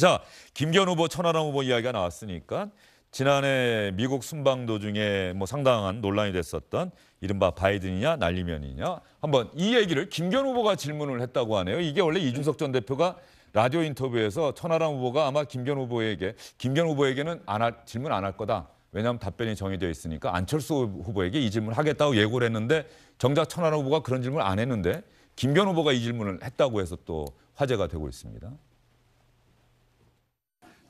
자, 김기현 후보, 천하람 후보 이야기가 나왔으니까 지난해 미국 순방 도중에 뭐 상당한 논란이 됐었던 이른바 바이든이냐 날리면이냐 한번 이 얘기를 김기현 후보가 질문을 했다고 하네요. 이게 원래 이준석 전 대표가 라디오 인터뷰에서 천하람 후보가 아마 김기현 후보에게는 질문 안 할 거다. 왜냐하면 답변이 정해져 있으니까 안철수 후보에게 이 질문을 하겠다고 예고를 했는데 정작 천하람 후보가 그런 질문을 안 했는데 김기현 후보가 이 질문을 했다고 해서 또 화제가 되고 있습니다.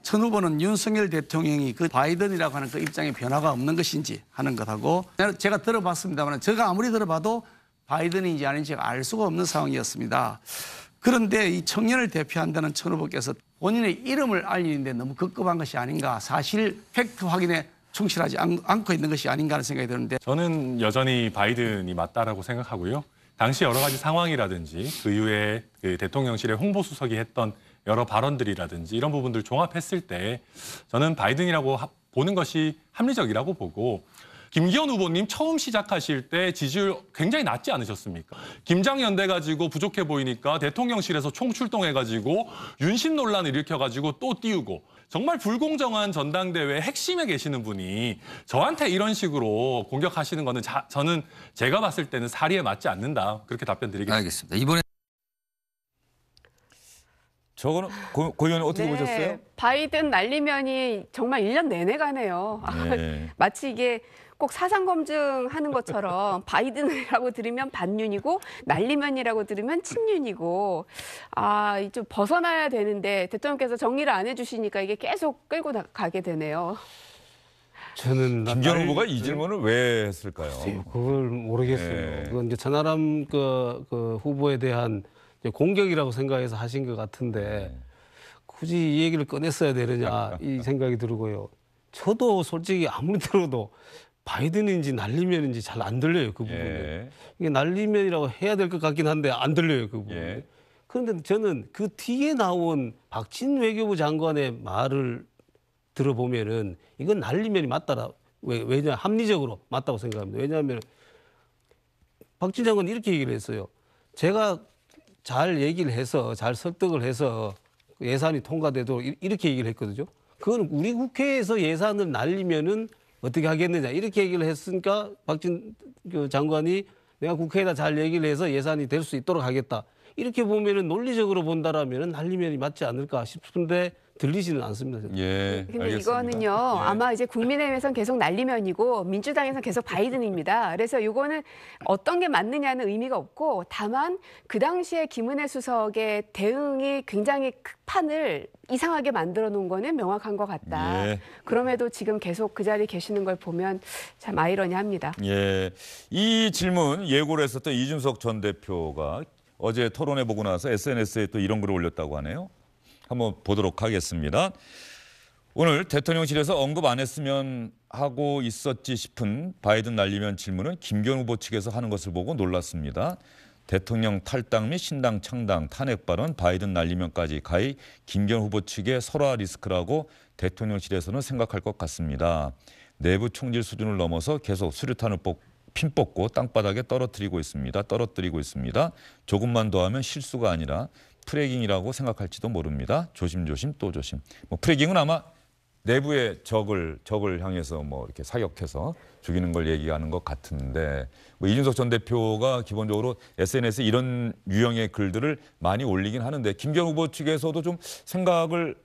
천 후보는 윤석열 대통령이 그 바이든이라고 하는 그 입장에 변화가 없는 것인지 하는 것하고 제가 들어봤습니다만 제가 아무리 들어봐도 바이든인지 아닌지 알 수가 없는 상황이었습니다. 그런데 이 청년을 대표한다는 천 후보께서 본인의 이름을 알리는데 너무 급급한 것이 아닌가, 사실 팩트 확인에 충실하지 않고 있는 것이 아닌가 하는 생각이 드는데, 저는 여전히 바이든이 맞다라고 생각하고요. 당시 여러 가지 상황이라든지 그 이후에 그 대통령실의 홍보수석이 했던 여러 발언들이라든지 이런 부분들 종합했을 때 저는 바이든이라고 보는 것이 합리적이라고 보고, 김기현 후보님 처음 시작하실 때 지지율 굉장히 낮지 않으셨습니까? 김장연대 가지고 부족해 보이니까 대통령실에서 총출동해가지고 윤심 논란을 일으켜가지고 또 띄우고, 정말 불공정한 전당대회 핵심에 계시는 분이 저한테 이런 식으로 공격하시는 거는 저는 제가 봤을 때는 사리에 맞지 않는다. 그렇게 답변 드리겠습니다. 알겠습니다. 이번에 저거는 고 의원님 어떻게 보셨어요? 바이든 날리면이 정말 1년 내내 가네요. 네. 마치 이게 꼭 사상 검증하는 것처럼 바이든이라고 들으면 반윤이고 날리면이라고 들으면 친윤이고, 좀 벗어나야 되는데 대통령께서 정리를 안 해주시니까 이게 계속 끌고 가게 되네요. 저는 김기현 후보가 이 질문을 왜 했을까요? 그걸 모르겠어요. 네. 그건 이제 천하람 그 후보에 대한 공격이라고 생각해서 하신 것 같은데 굳이 이 얘기를 꺼냈어야 되느냐 이 생각이 들고요. 저도 솔직히 아무리 들어도 바이든인지 날리면인지 잘 안 들려요, 그 부분은. 예. 이게 날리면이라고 해야 될 것 같긴 한데 안 들려요, 그 부분은. 예. 그런데 저는 그 뒤에 나온 박진 외교부 장관의 말을 들어보면은 이건 날리면이 맞다라. 왜냐, 합리적으로 맞다고 생각합니다. 왜냐하면 박진 장관은 이렇게 얘기를 했어요. 제가 잘 얘기를 해서, 잘 설득을 해서 예산이 통과돼도 이렇게 얘기를 했거든요. 그건 우리 국회에서 예산을 날리면은 어떻게 하겠느냐 이렇게 얘기를 했으니까 박진 장관이 내가 국회에다 잘 얘기를 해서 예산이 될 수 있도록 하겠다. 이렇게 보면은 논리적으로 본다라면은 날리면이 맞지 않을까 싶은데 들리지는 않습니다. 예. 근데 알겠습니다. 이거는요, 예. 아마 이제 국민의힘에서는 계속 날리면이고 민주당에서는 계속 바이든입니다. 그래서 이거는 어떤 게 맞느냐는 의미가 없고, 다만 그 당시에 김은혜 수석의 대응이 굉장히 판을 이상하게 만들어 놓은 거는 명확한 것 같다. 예. 그럼에도 지금 계속 그 자리에 계시는 걸 보면 참 아이러니합니다. 예. 이 질문 예고를 했었던 이준석 전 대표가 어제 토론회 보고 나서 SNS에 또 이런 글을 올렸다고 하네요. 한번 보도록 하겠습니다. 오늘 대통령실에서 언급 안 했으면 하고 있었지 싶은 바이든 날리면 질문은 김기현 후보 측에서 하는 것을 보고 놀랐습니다. 대통령 탈당 및 신당 창당, 탄핵 발언, 바이든 날리면까지 가히 김기현 후보 측의 설화 리스크라고 대통령실에서는 생각할 것 같습니다. 내부 총질 수준을 넘어서 계속 수류탄을 핀 뽑고 땅바닥에 떨어뜨리고 있습니다. 조금만 더 하면 실수가 아니라 프레깅이라고 생각할지도 모릅니다. 조심조심 또 조심. 프레깅은 아마 내부의 적을 향해서 이렇게 사격해서 죽이는 걸 얘기하는 것 같은데, 이준석 전 대표가 기본적으로 SNS에 이런 유형의 글들을 많이 올리긴 하는데 김기현 후보 측에서도 좀 생각을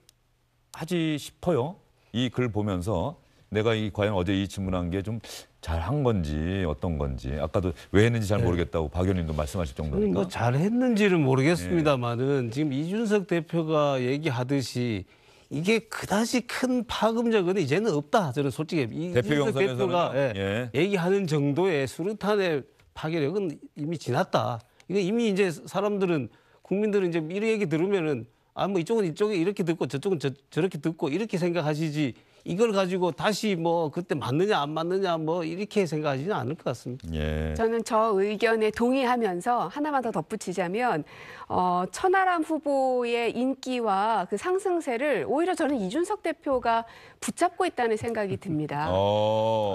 하지 싶어요. 이 글 보면서 내가 과연 어제 이 질문한 게 좀 잘한 건지 어떤 건지, 아까도 왜 했는지 잘 모르겠다고 박 의원님도 말씀하실 정도니까. 잘했는지는 모르겠습니다만은 지금 이준석 대표가 얘기하듯이 이게 그다지 큰 파급력은 이제는 없다. 저는 솔직히 이준석 대표가 얘기하는 정도의 수류탄의 파괴력은 이미 지났다. 이거 이미 이제 국민들은 이제 이 얘기 들으면은 이쪽은 이쪽에 이렇게 듣고 저쪽은 저렇게 듣고 이렇게 생각하시지, 이걸 가지고 다시 뭐 그때 맞느냐 안 맞느냐 뭐 이렇게 생각하지는 않을 것 같습니다. 예. 저는 저 의견에 동의하면서 하나만 더 덧붙이자면 천하람 후보의 인기와 그 상승세를 오히려 저는 이준석 대표가 붙잡고 있다는 생각이 듭니다.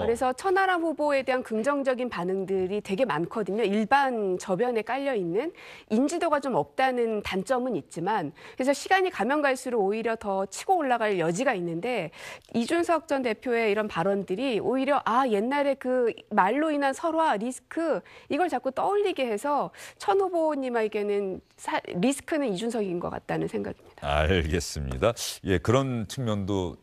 그래서 천하람 후보에 대한 긍정적인 반응들이 되게 많거든요. 일반 저변에 깔려 있는 인지도가 좀 없다는 단점은 있지만 그래서 시간이 가면 갈수록 오히려 더 치고 올라갈 여지가 있는데 이준석 전 대표의 이런 발언들이 오히려 옛날에 그 말로 인한 설화 리스크 이걸 자꾸 떠올리게 해서 천 후보님에게는 리스크는 이준석인 것 같다는 생각입니다. 알겠습니다. 예, 그런 측면도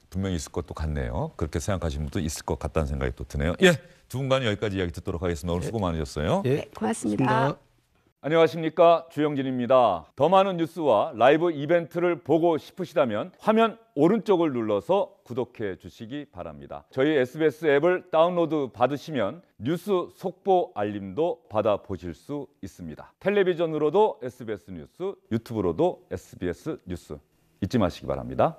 분명히 있을 것도 같네요. 그렇게 생각하시는 분도 있을 것 같다는 생각이 또 드네요. 예, 두 분간 여기까지 이야기 듣도록 하겠습니다. 오늘 수고 많으셨어요. 예, 네, 고맙습니다. 안녕하십니까, 주영진입니다. 더 많은 뉴스와 라이브 이벤트를 보고 싶으시다면 화면 오른쪽을 눌러서 구독해 주시기 바랍니다. 저희 SBS 앱을 다운로드 받으시면 뉴스 속보 알림도 받아보실 수 있습니다. 텔레비전으로도 SBS 뉴스, 유튜브로도 SBS 뉴스 잊지 마시기 바랍니다.